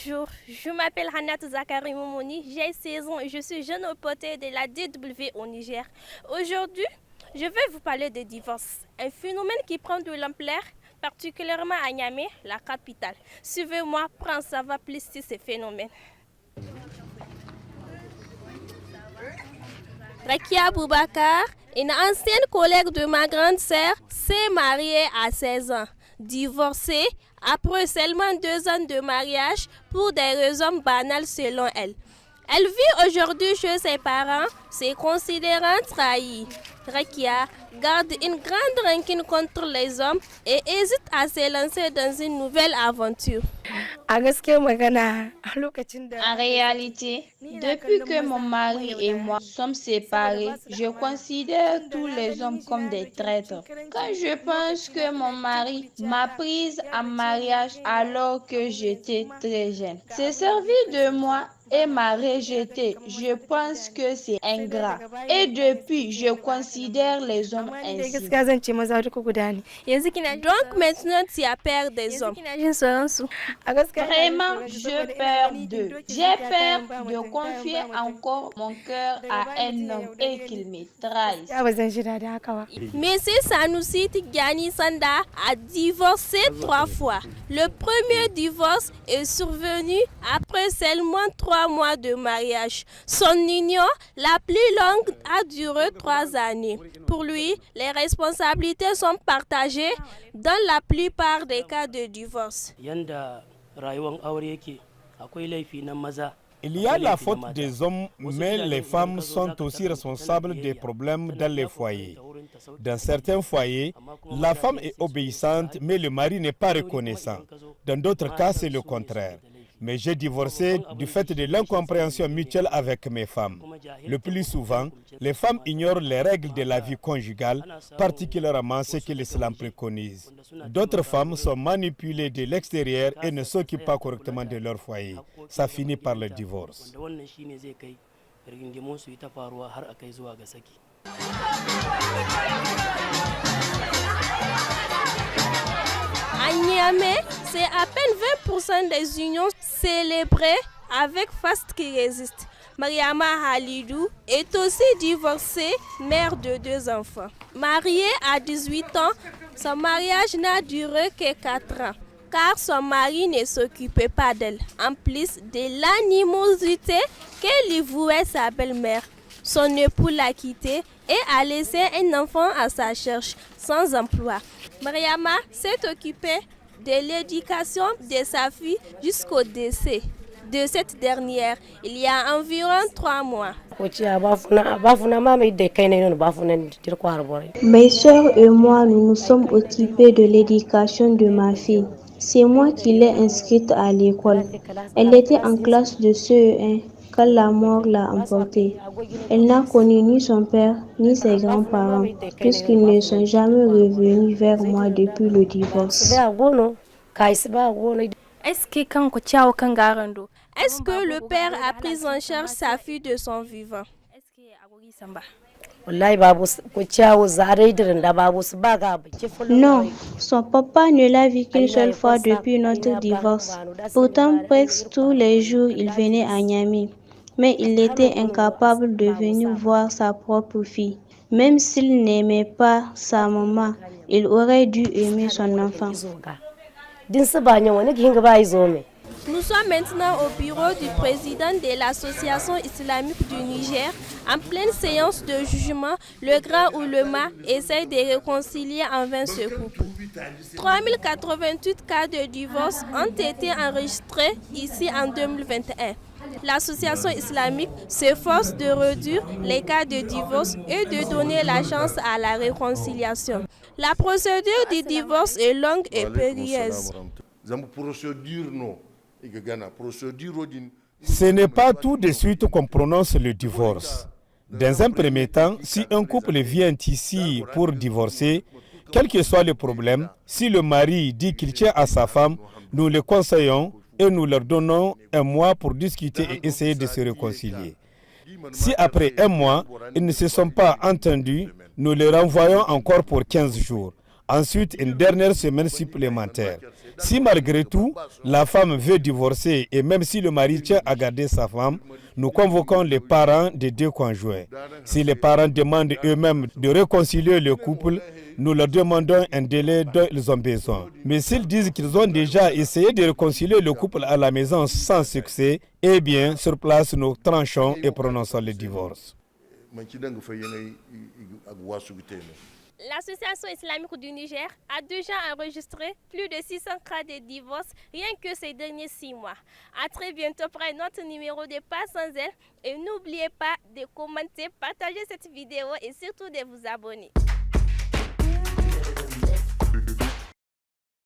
bonjour, je m'appelle Hanat Zakari Moumouni, j'ai 16 ans et je suis jeune reporter de la DW au Niger. Aujourd'hui, je vais vous parler des divorces, un phénomène qui prend de l'ampleur, particulièrement à Niamey, la capitale. Suivez-moi pour en savoir plus sur ce phénomène. Rakia Boubacar, une ancienne collègue de ma grande sœur, s'est mariée à 16 ans. Divorcée après seulement 2 ans de mariage pour des raisons banales selon elle. Elle vit aujourd'hui chez ses parents, se considérant trahie. Rakia garde une grande rancune contre les hommes et hésite à se lancer dans une nouvelle aventure. En réalité, depuis que mon mari et moi sommes séparés, je considère tous les hommes comme des traîtres. Quand je pense que mon mari m'a prise en mariage alors que j'étais très jeune, s'est servi de moi et m'a rejeté, je pense que c'est ingrat. Et depuis, je considère les hommes ainsi. Donc maintenant, tu as peur des hommes. Vraiment, je peur d'eux. J'ai peur de confier encore mon cœur à un homme et qu'il me trahisse. Monsieur Sanusi Tigani Sanda a divorcé 3 fois. Le premier divorce est survenu après seulement 3 mois de mariage. Son union, la plus longue, a duré 3 années. Pour lui, les responsabilités sont partagées dans la plupart des cas de divorce. Il y a la faute des hommes, mais les femmes sont aussi responsables des problèmes dans les foyers. Dans certains foyers, la femme est obéissante, mais le mari n'est pas reconnaissant. Dans d'autres cas, c'est le contraire. Mais j'ai divorcé du fait de l'incompréhension mutuelle avec mes femmes. Le plus souvent, les femmes ignorent les règles de la vie conjugale, particulièrement ce que l'islam préconise. D'autres femmes sont manipulées de l'extérieur et ne s'occupent pas correctement de leur foyer. Ça finit par le divorce. À Niamey, c'est à peine 20% des unions célébrées avec faste qui résistent. Mariama Halidou est aussi divorcée, mère de 2 enfants. Mariée à 18 ans, son mariage n'a duré que 4 ans, car son mari ne s'occupait pas d'elle, en plus de l'animosité qu'elle lui vouait sa belle-mère. Son époux l'a quittée et a laissé un enfant à sa charge, sans emploi. Mariama s'est occupée de l'éducation de sa fille jusqu'au décès de cette dernière, il y a environ 3 mois. Mes soeurs et moi, nous nous sommes occupés de l'éducation de ma fille. C'est moi qui l'ai inscrite à l'école. Elle était en classe de CE1 quand la mort l'a emportée. Elle n'a connu ni son père ni ses grands-parents, puisqu'ils ne sont jamais revenus vers moi depuis le divorce. Est-ce que le père a pris en charge sa fille de son vivant? Non, son papa ne l'a vu qu'une seule fois depuis notre divorce. Pourtant, presque tous les jours, il venait à Niamey. Mais il était incapable de venir voir sa propre fille. Même s'il n'aimait pas sa maman, il aurait dû aimer son enfant. Nous sommes maintenant au bureau du président de l'Association islamique du Niger. En pleine séance de jugement, le grand oulema essaie de réconcilier en vain ce couple. 3088 cas de divorce ont été enregistrés ici en 2021. L'association islamique s'efforce de réduire les cas de divorce et de donner la chance à la réconciliation. La procédure du divorce est longue et périlleuse. Ce n'est pas tout de suite qu'on prononce le divorce. Dans un premier temps, si un couple vient ici pour divorcer, quel que soit le problème, si le mari dit qu'il tient à sa femme, nous le conseillons et nous leur donnons 1 mois pour discuter et essayer de se réconcilier. Si après 1 mois, ils ne se sont pas entendus, nous les renvoyons encore pour 15 jours. Ensuite, une dernière semaine supplémentaire. Si malgré tout, la femme veut divorcer et même si le mari tient à garder sa femme, nous convoquons les parents des deux conjoints. Si les parents demandent eux-mêmes de réconcilier le couple, nous leur demandons un délai dont ils ont besoin. Mais s'ils disent qu'ils ont déjà essayé de réconcilier le couple à la maison sans succès, eh bien, sur place, nous tranchons et prononçons le divorce. L'Association islamique du Niger a déjà enregistré plus de 600 cas de divorce rien que ces derniers 6 mois. À très bientôt pour un autre numéro de Pas sans elle et n'oubliez pas de commenter, partager cette vidéo et surtout de vous abonner.